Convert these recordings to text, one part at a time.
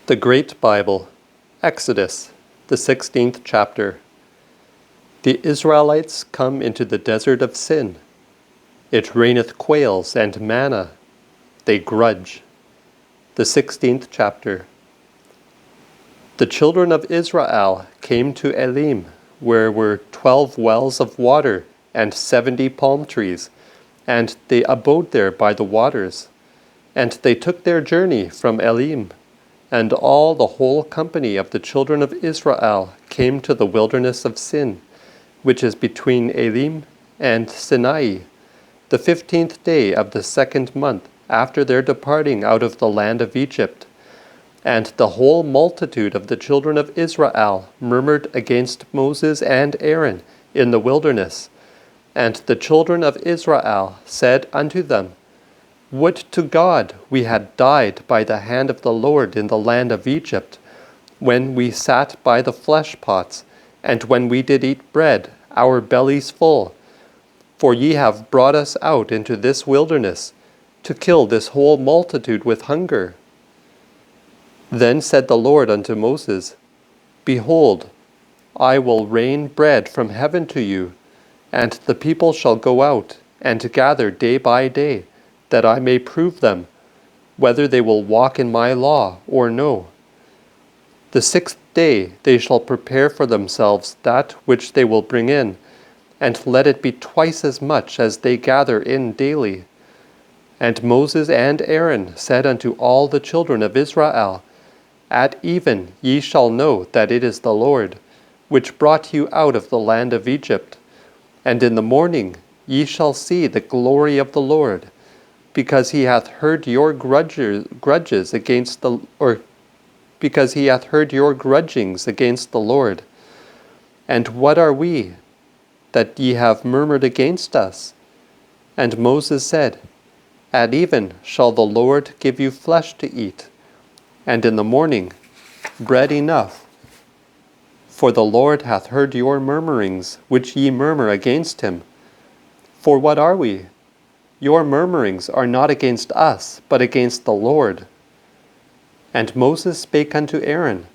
The Great Bible, Exodus, the 16th chapter. The Israelites come into the desert of Sin. It raineth quails and manna. They grudge. The 16th chapter. The children of Israel came to Elim, where were 12 wells of water and 70 palm trees, and they abode there by the waters. And they took their journey from Elim. And all the whole company of the children of Israel came to the wilderness of Sin, which is between Elim and Sinai, the 15th day of the 2nd month after their departing out of the land of Egypt. And the whole multitude of the children of Israel murmured against Moses and Aaron in the wilderness. And the children of Israel said unto them, Would to God we had died by the hand of the Lord in the land of Egypt, when we sat by the flesh pots, and when we did eat bread, our bellies full. For ye have brought us out into this wilderness, to kill this whole multitude with hunger. Then said the Lord unto Moses, Behold, I will rain bread from heaven to you, and the people shall go out, and gather day by day, that I may prove them, whether they will walk in my law or no. The 6th day they shall prepare for themselves that which they will bring in, and let it be twice as much as they gather in daily. And Moses and Aaron said unto all the children of Israel, At even ye shall know that it is the Lord, which brought you out of the land of Egypt. And in the morning ye shall see the glory of the Lord, because he hath heard your grudgings against the Lord. And what are we, that ye have murmured against us? And Moses said, At even shall the Lord give you flesh to eat, and in the morning bread enough. For the Lord hath heard your murmurings, which ye murmur against him. For what are we? Your murmurings are not against us, but against the Lord. And Moses spake unto Aaron,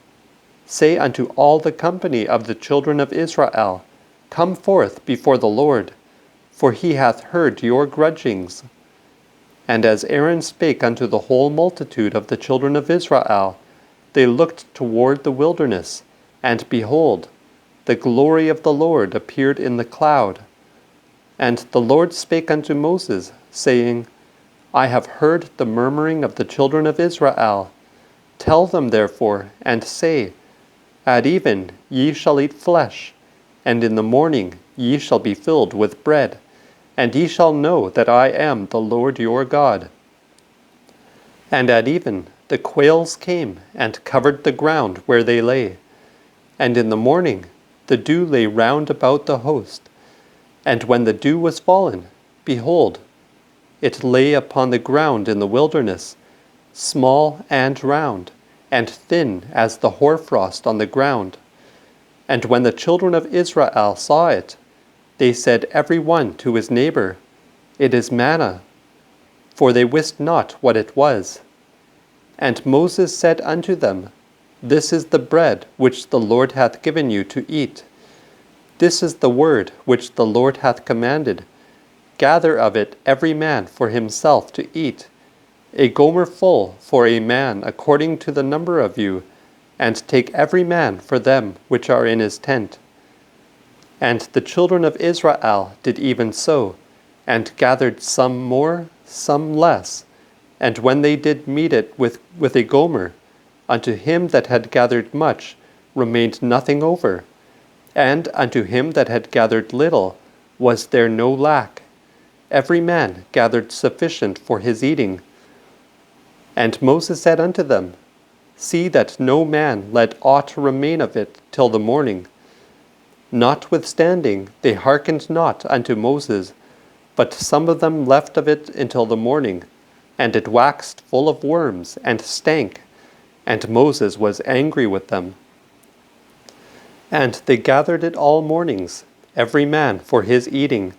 Say unto all the company of the children of Israel, Come forth before the Lord, for he hath heard your grudgings. And as Aaron spake unto the whole multitude of the children of Israel, they looked toward the wilderness, and behold, the glory of the Lord appeared in the cloud. And the Lord spake unto Moses, saying, I have heard the murmuring of the children of Israel. Tell them therefore, and say, At even ye shall eat flesh, and in the morning ye shall be filled with bread, and ye shall know that I am the Lord your God. And at even the quails came and covered the ground where they lay. And in the morning the dew lay round about the host. And when the dew was fallen, behold, it lay upon the ground in the wilderness, small and round, and thin as the hoarfrost on the ground. And when the children of Israel saw it, they said every one to his neighbor, It is manna, for they wist not what it was. And Moses said unto them, This is the bread which the Lord hath given you to eat. This is the word which the Lord hath commanded. Gather of it every man for himself to eat, a gomer full for a man according to the number of you, and take every man for them which are in his tent. And the children of Israel did even so, and gathered some more, some less. And when they did meet it with a gomer, unto him that had gathered much remained nothing over. And unto him that had gathered little was there no lack. Every man gathered sufficient for his eating. And Moses said unto them, See that no man let aught remain of it till the morning. Notwithstanding they hearkened not unto Moses, but some of them left of it until the morning, and it waxed full of worms, and stank, and Moses was angry with them. And they gathered it all mornings, every man for his eating.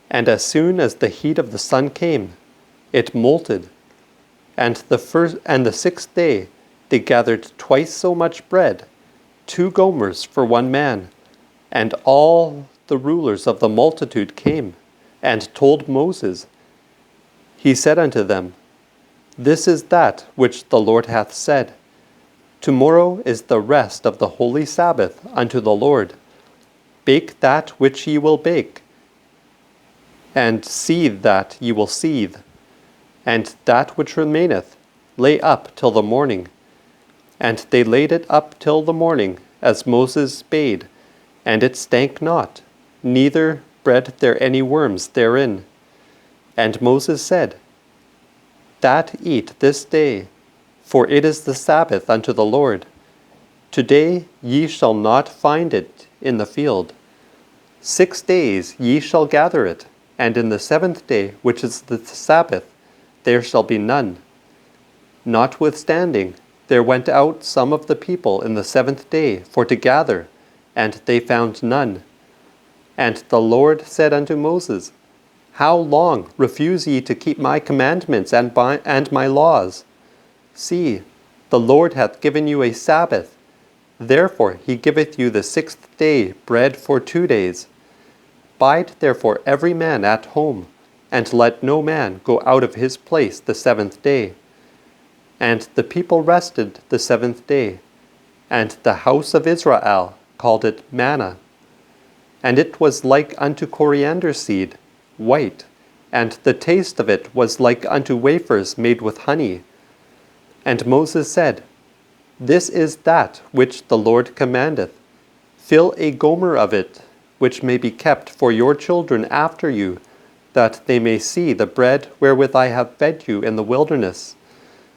And as soon as the heat of the sun came, it molted. And the 6th day they gathered twice so much bread, 2 gomers for 1 man. And all the rulers of the multitude came, and told Moses. He said unto them, This is that which the Lord hath said. Tomorrow is the rest of the holy Sabbath unto the Lord. Bake that which ye will bake, and seethe that ye will seethe, and that which remaineth lay up till the morning. And they laid it up till the morning, as Moses bade, and it stank not, neither bred there any worms therein. And Moses said, That eat this day, for it is the Sabbath unto the Lord. Today ye shall not find it in the field. 6 days ye shall gather it, and in the 7th day, which is the Sabbath, there shall be none. Notwithstanding, there went out some of the people in the 7th day for to gather, and they found none. And the Lord said unto Moses, How long refuse ye to keep my commandments and my laws? See, the Lord hath given you a Sabbath. Therefore he giveth you the 6th day bread for 2 days. Bide therefore every man at home, and let no man go out of his place the 7th day. And the people rested the 7th day, and the house of Israel called it manna. And it was like unto coriander seed, white, and the taste of it was like unto wafers made with honey. And Moses said, This is that which the Lord commandeth. Fill a gomer of it, which may be kept for your children after you, that they may see the bread wherewith I have fed you in the wilderness,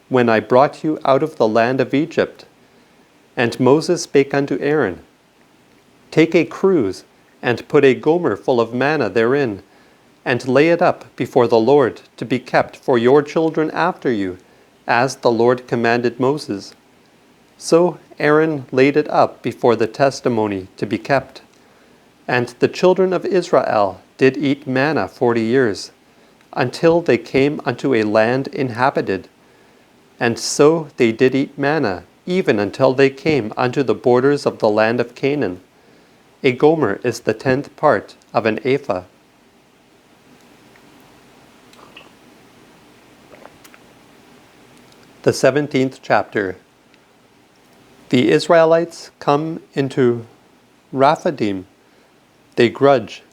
when I brought you out of the land of Egypt. And Moses spake unto Aaron, Take a cruse, and put a gomer full of manna therein, and lay it up before the Lord, to be kept for your children after you, as the Lord commanded Moses. So Aaron laid it up before the testimony to be kept. And the children of Israel did eat manna 40 years, until they came unto a land inhabited. And so they did eat manna, even until they came unto the borders of the land of Canaan. A gomer is the 10th part of an ephah. The 17th chapter. The Israelites come into Rephidim. They grudge.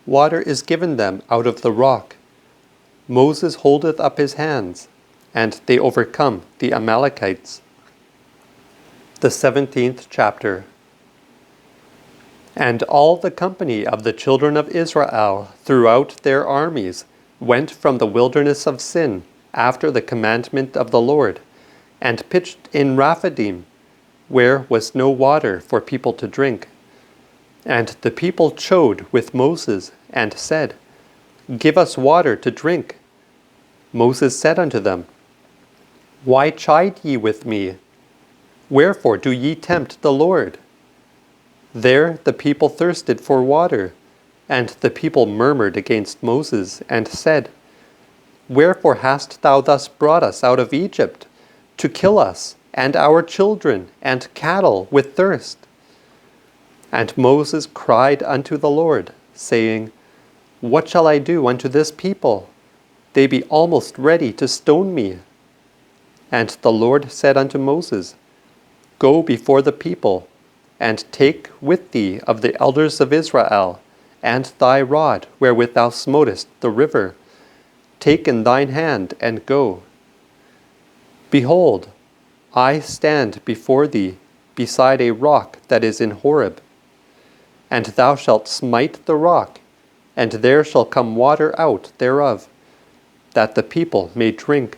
Water is given them out of the rock. Moses holdeth up his hands, and they overcome the Amalekites. The 17th chapter. And all the company of the children of Israel throughout their armies went from the wilderness of Sin after the commandment of the Lord, and pitched in Rephidim, where was no water for people to drink. And the people chode with Moses, and said, Give us water to drink. Moses said unto them, Why chide ye with me? Wherefore do ye tempt the Lord? There the people thirsted for water, and the people murmured against Moses, and said, Wherefore hast thou thus brought us out of Egypt, to kill us, and our children, and cattle with thirst? And Moses cried unto the Lord, saying, What shall I do unto this people? They be almost ready to stone me. And the Lord said unto Moses, Go before the people, and take with thee of the elders of Israel, and thy rod wherewith thou smotest the river. Take in thine hand, and go. Behold, I stand before thee beside a rock that is in Horeb. And thou shalt smite the rock, and there shall come water out thereof, that the people may drink.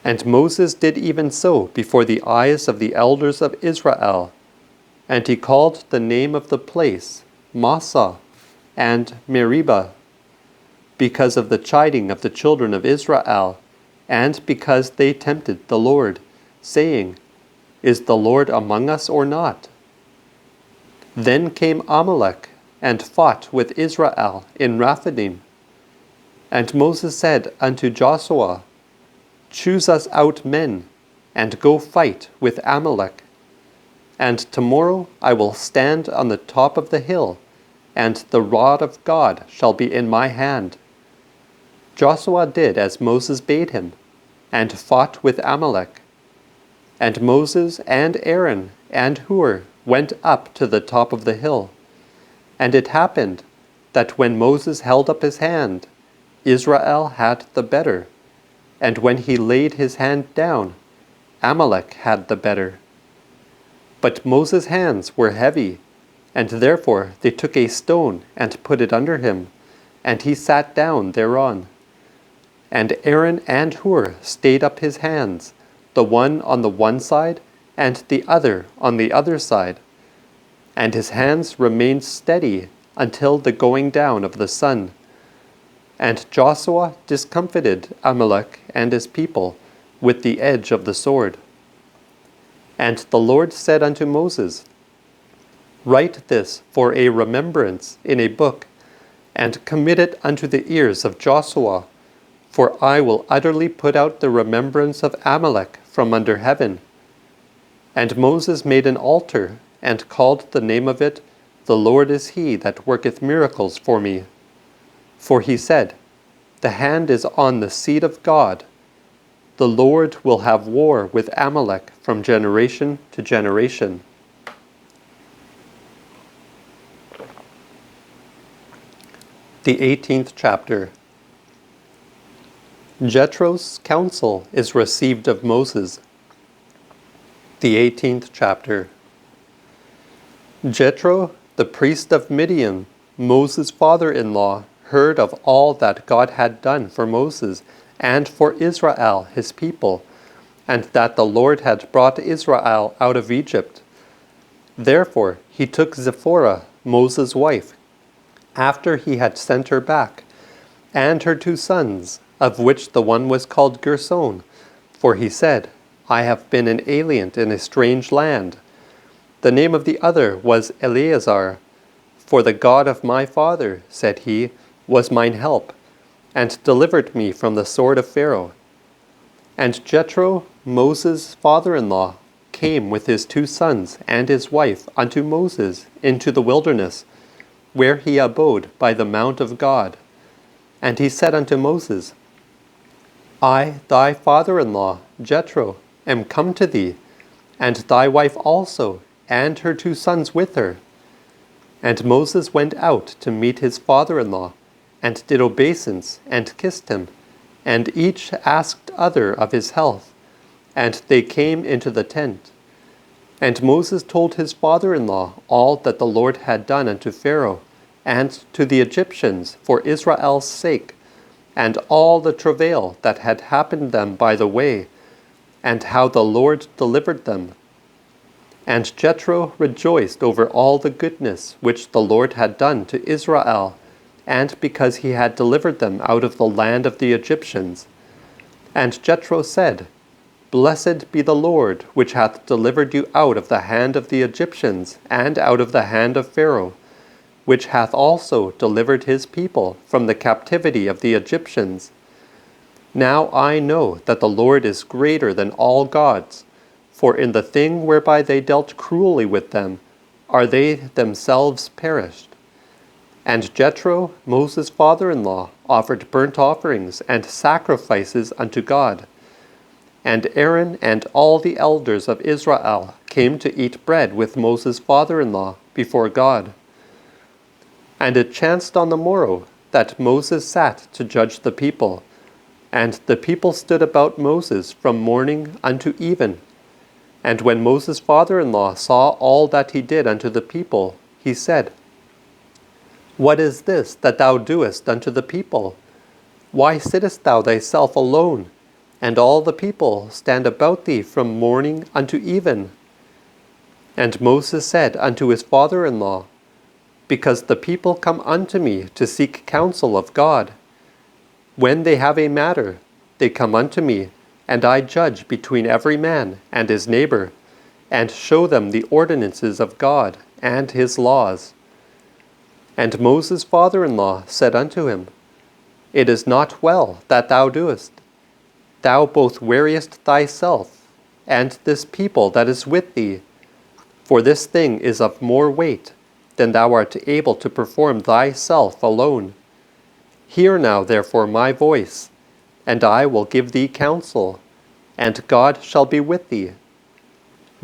And Moses did even so before the eyes of the elders of Israel. And he called the name of the place Massah and Meribah, because of the chiding of the children of Israel, and because they tempted the Lord, saying, Is the Lord among us or not? Then came Amalek, and fought with Israel in Rephidim. And Moses said unto Joshua, Choose us out men, and go fight with Amalek. And tomorrow I will stand on the top of the hill, and the rod of God shall be in my hand." Joshua did as Moses bade him, and fought with Amalek. And Moses and Aaron and Hur went up to the top of the hill. And it happened that when Moses held up his hand, Israel had the better, and when he laid his hand down, Amalek had the better. But Moses' hands were heavy, and therefore they took a stone and put it under him, and he sat down thereon. And Aaron and Hur stayed up his hands, the one on the one side, and the other on the other side. And his hands remained steady until the going down of the sun. And Joshua discomfited Amalek and his people with the edge of the sword. And the Lord said unto Moses, "Write this for a remembrance in a book, and commit it unto the ears of Joshua, for I will utterly put out the remembrance of Amalek from under heaven." And Moses made an altar, and called the name of it, "The Lord is he that worketh miracles for me." For he said, "The hand is on the seed of God. The Lord will have war with Amalek from generation to generation." The 18th chapter. Jethro's counsel is received of Moses. The 18th chapter. Jethro, the priest of Midian, Moses' father-in-law, heard of all that God had done for Moses and for Israel his people, and that the Lord had brought Israel out of Egypt. Therefore he took Zipporah, Moses' wife, after he had sent her back, and her 2 sons, of which the one was called Gershon, for he said, "I have been an alien in a strange land." The name of the other was Eleazar, "For the God of my father," said he, "was mine help, and delivered me from the sword of Pharaoh." And Jethro, Moses' father-in-law, came with his 2 sons and his wife unto Moses into the wilderness, where he abode by the mount of God. And he said unto Moses, "I, thy father-in-law, Jethro, am come to thee, and thy wife also, and her 2 sons with her." And Moses went out to meet his father-in-law, and did obeisance, and kissed him, and each asked other of his health, and they came into the tent. And Moses told his father-in-law all that the Lord had done unto Pharaoh, and to the Egyptians for Israel's sake, and all the travail that had happened them by the way, and how the Lord delivered them. And Jethro rejoiced over all the goodness which the Lord had done to Israel, and because he had delivered them out of the land of the Egyptians. And Jethro said, "Blessed be the Lord, which hath delivered you out of the hand of the Egyptians, and out of the hand of Pharaoh, which hath also delivered his people from the captivity of the Egyptians. Now I know that the Lord is greater than all gods, for in the thing whereby they dealt cruelly with them, are they themselves perished." And Jethro, Moses' father-in-law, offered burnt offerings and sacrifices unto God. And Aaron and all the elders of Israel came to eat bread with Moses' father-in-law before God. And it chanced on the morrow that Moses sat to judge the people, and the people stood about Moses from morning unto even. And when Moses' father-in-law saw all that he did unto the people, he said, "What is this that thou doest unto the people? Why sittest thou thyself alone, and all the people stand about thee from morning unto even?" And Moses said unto his father-in-law, "Because the people come unto me to seek counsel of God. When they have a matter, they come unto me, and I judge between every man and his neighbor, and show them the ordinances of God and his laws." And Moses' father-in-law said unto him, "It is not well that thou doest. Thou both weariest thyself, and this people that is with thee, for this thing is of more weight than thou art able to perform thyself alone. Hear now therefore my voice, and I will give thee counsel, and God shall be with thee.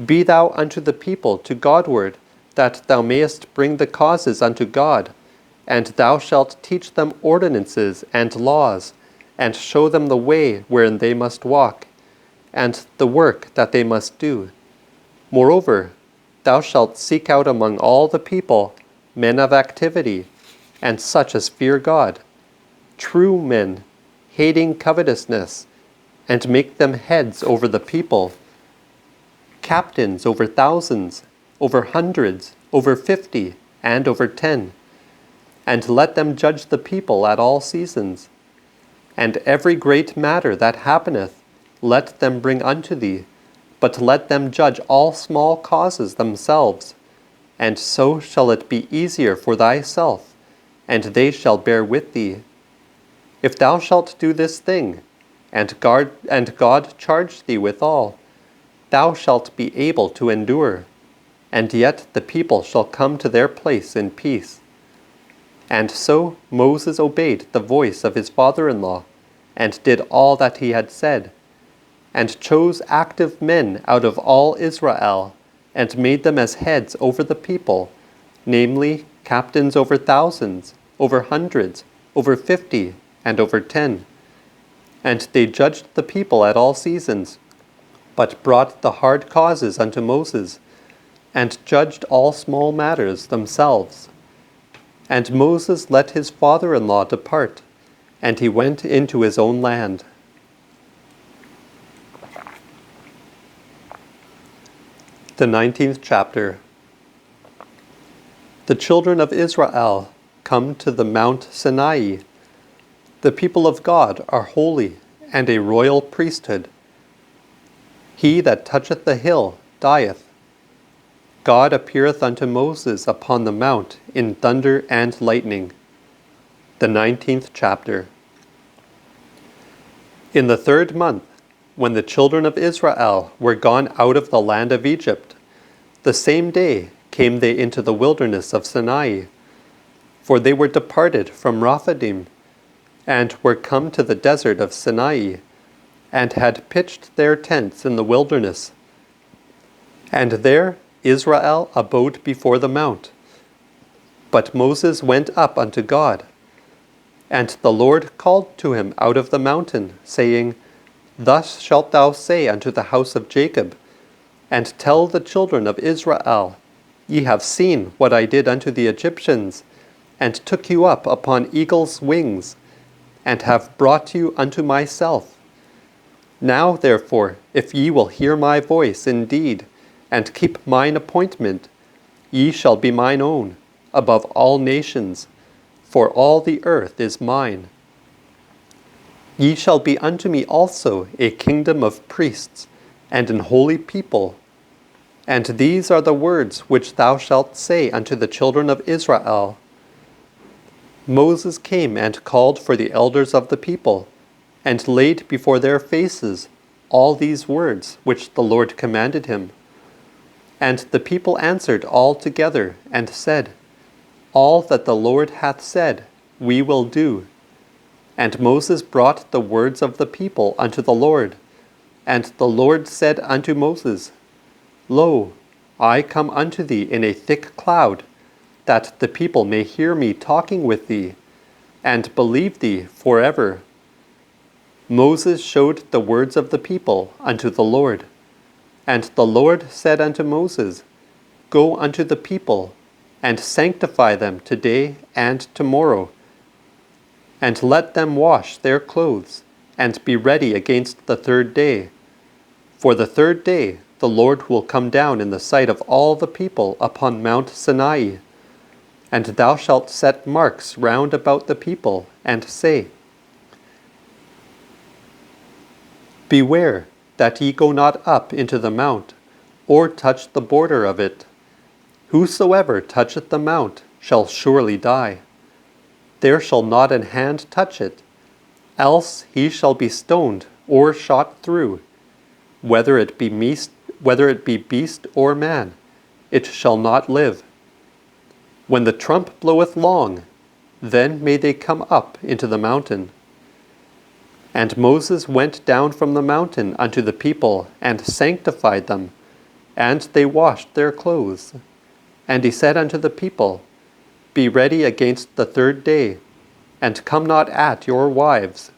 Be thou unto the people to Godward, that thou mayest bring the causes unto God, and thou shalt teach them ordinances and laws, and show them the way wherein they must walk, and the work that they must do. Moreover, thou shalt seek out among all the people men of activity, and such as fear God, true men, hating covetousness, and make them heads over the people, captains over thousands, over hundreds, over 50, and over 10. And let them judge the people at all seasons. And every great matter that happeneth, let them bring unto thee, but let them judge all small causes themselves. And so shall it be easier for thyself, and they shall bear with thee. If thou shalt do this thing, and God charge thee withal, thou shalt be able to endure, and yet the people shall come to their place in peace. And so Moses obeyed the voice of his father-in-law, and did all that he had said, and chose active men out of all Israel, and made them as heads over the people, namely, captains over thousands, over hundreds, over 50, and over 10. And they judged the people at all seasons, but brought the hard causes unto Moses, and judged all small matters themselves. And Moses let his father-in-law depart, and he went into his own land. The 19th chapter. The children of Israel come to the Mount Sinai. The people of God are holy, and a royal priesthood. He that toucheth the hill dieth. God appeareth unto Moses upon the mount in thunder and lightning. The 19th chapter. In the 3rd month, when the children of Israel were gone out of the land of Egypt, the same day came they into the wilderness of Sinai, for they were departed from Rephidim, and were come to the desert of Sinai, and had pitched their tents in the wilderness. And there Israel abode before the mount. But Moses went up unto God. And the Lord called to him out of the mountain, saying, Thus shalt thou say unto the house of Jacob, and tell the children of Israel, Ye have seen what I did unto the Egyptians, and took you up upon eagle's wings, and have brought you unto myself. Now therefore, if ye will hear my voice indeed, and keep mine appointment, ye shall be mine own, above all nations, for all the earth is mine. Ye shall be unto me also a kingdom of priests, and an holy people. And these are the words which thou shalt say unto the children of Israel. Moses came and called for the elders of the people, and laid before their faces all these words which the Lord commanded him. And the people answered all together, and said, All that the Lord hath said, we will do. And Moses brought the words of the people unto the Lord. And the Lord said unto Moses, Lo, I come unto thee in a thick cloud, that the people may hear me talking with thee, and believe thee forever. Moses showed the words of the people unto the Lord. And the Lord said unto Moses, Go unto the people, and sanctify them today and tomorrow, and let them wash their clothes, and be ready against the 3rd day. For the 3rd day the Lord will come down in the sight of all the people upon Mount Sinai. And thou shalt set marks round about the people, and say, Beware that ye go not up into the mount, or touch the border of it. Whosoever toucheth the mount shall surely die. There shall not an hand touch it, else he shall be stoned or shot through. whether it be beast or man, it shall not live. When the trump bloweth long, then may they come up into the mountain. And Moses went down from the mountain unto the people, and sanctified them, and they washed their clothes. And he said unto the people, Be ready against the 3rd day, and come not at your wives.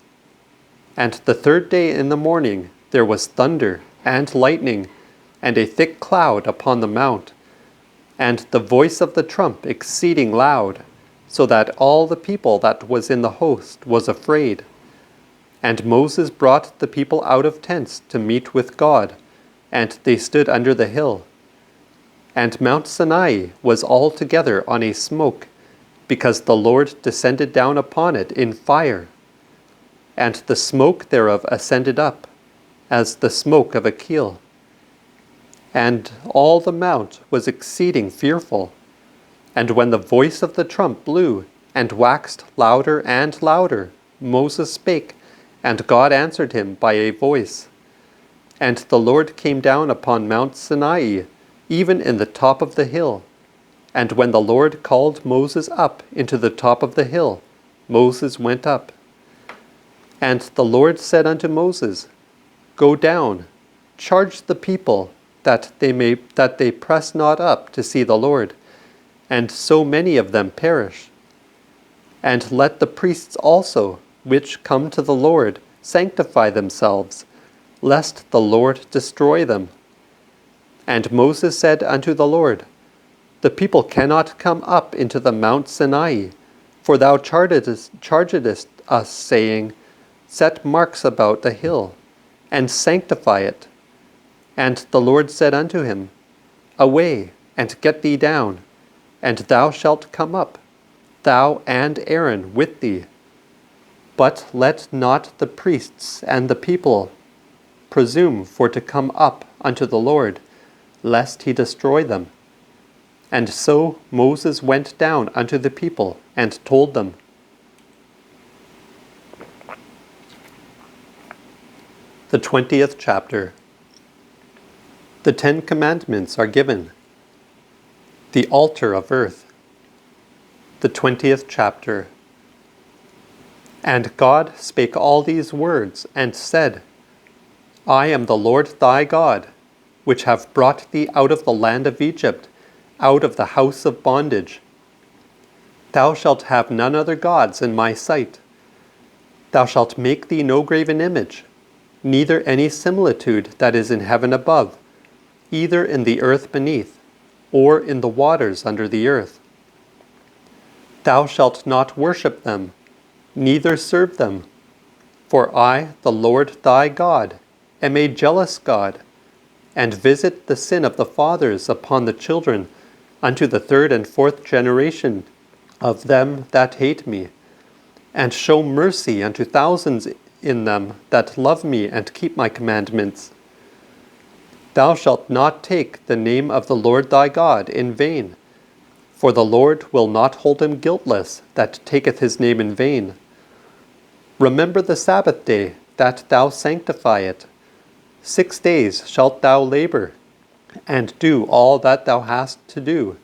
And the 3rd day in the morning there was thunder and lightning, and a thick cloud upon the mount, and the voice of the trump exceeding loud, so that all the people that was in the host was afraid. And Moses brought the people out of tents to meet with God, and they stood under the hill. And Mount Sinai was altogether on a smoke, because the Lord descended down upon it in fire. And the smoke thereof ascended up, as the smoke of a keel. And all the mount was exceeding fearful. And when the voice of the trump blew, and waxed louder and louder, Moses spake, and God answered him by a voice. And the Lord came down upon Mount Sinai, even in the top of the hill. And when the Lord called Moses up into the top of the hill, Moses went up. And the Lord said unto Moses, Go down, charge the people, that they press not up to see the Lord, and so many of them perish. And let the priests also, which come to the Lord, sanctify themselves, lest the Lord destroy them. And Moses said unto the Lord, The people cannot come up into the Mount Sinai, for thou chargedest us, saying, Set marks about the hill, and sanctify it. And the Lord said unto him, Away, and get thee down, and thou shalt come up, thou and Aaron with thee. But let not the priests and the people presume for to come up unto the Lord, lest he destroy them. And so Moses went down unto the people, and told them. The 20th chapter. The 10 Commandments are given. The altar of earth. The 20th chapter. And God spake all these words, and said, I am the Lord thy God, which have brought thee out of the land of Egypt, out of the house of bondage. Thou shalt have none other gods in my sight. Thou shalt make thee no graven image, neither any similitude that is in heaven above, either in the earth beneath, or in the waters under the earth. Thou shalt not worship them, neither serve them. For I, the Lord thy God, am a jealous God, and visit the sin of the fathers upon the children, unto the 3rd and 4th generation of them that hate me, and show mercy unto thousands in them that love me and keep my commandments. Thou shalt not take the name of the Lord thy God in vain, for the Lord will not hold him guiltless that taketh his name in vain. Remember the Sabbath day, that thou sanctify it. 6 days shalt thou labor, and do all that thou hast to do.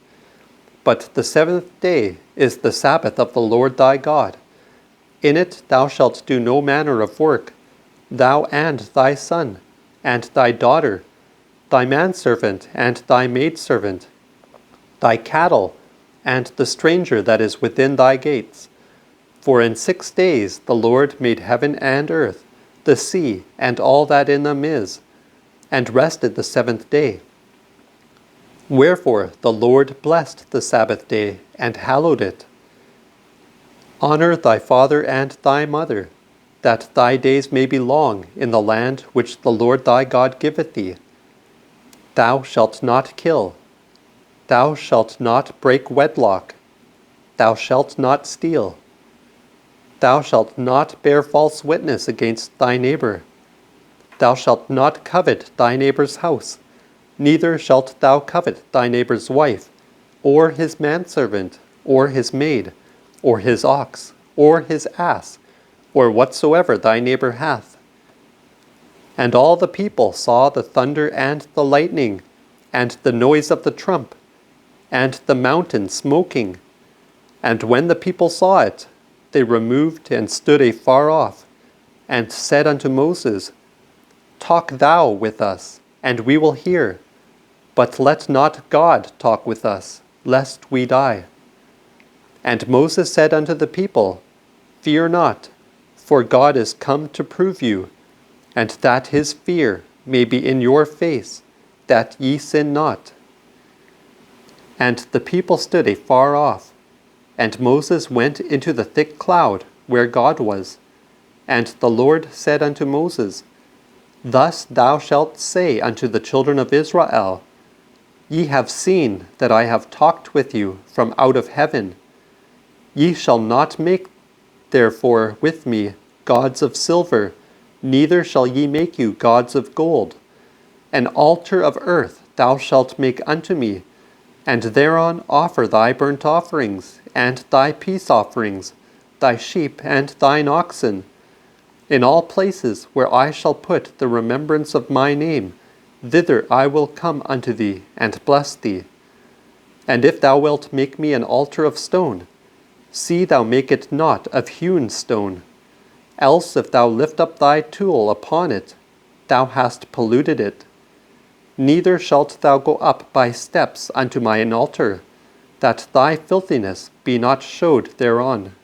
But the 7th day is the Sabbath of the Lord thy God. In it thou shalt do no manner of work, thou and thy son, and thy daughter, thy manservant and thy maidservant, thy cattle, and the stranger that is within thy gates. For in 6 days the Lord made heaven and earth, the sea, and all that in them is, and rested the 7th day. Wherefore the Lord blessed the Sabbath day, and hallowed it. Honor thy father and thy mother, that thy days may be long in the land which the Lord thy God giveth thee. Thou shalt not kill. Thou shalt not break wedlock. Thou shalt not steal. Thou shalt not bear false witness against thy neighbor. Thou shalt not covet thy neighbor's house, neither shalt thou covet thy neighbor's wife, or his manservant, or his maid, or his ox, or his ass, or whatsoever thy neighbor hath. And all the people saw the thunder and the lightning, and the noise of the trump, and the mountain smoking. And when the people saw it, they removed and stood afar off, and said unto Moses, Talk thou with us, and we will hear. But let not God talk with us, lest we die. And Moses said unto the people, Fear not, for God is come to prove you, and that his fear may be in your face, that ye sin not. And the people stood afar off, and Moses went into the thick cloud where God was. And the Lord said unto Moses, Thus thou shalt say unto the children of Israel, Ye have seen that I have talked with you from out of heaven. Ye shall not make therefore with me gods of silver, neither shall ye make you gods of gold. An altar of earth thou shalt make unto me, and thereon offer thy burnt offerings, and thy peace offerings, thy sheep and thine oxen. In all places where I shall put the remembrance of my name, thither I will come unto thee, and bless thee. And if thou wilt make me an altar of stone, see thou make it not of hewn stone. Else if thou lift up thy tool upon it, thou hast polluted it. Neither shalt thou go up by steps unto mine altar, that thy filthiness be not showed thereon.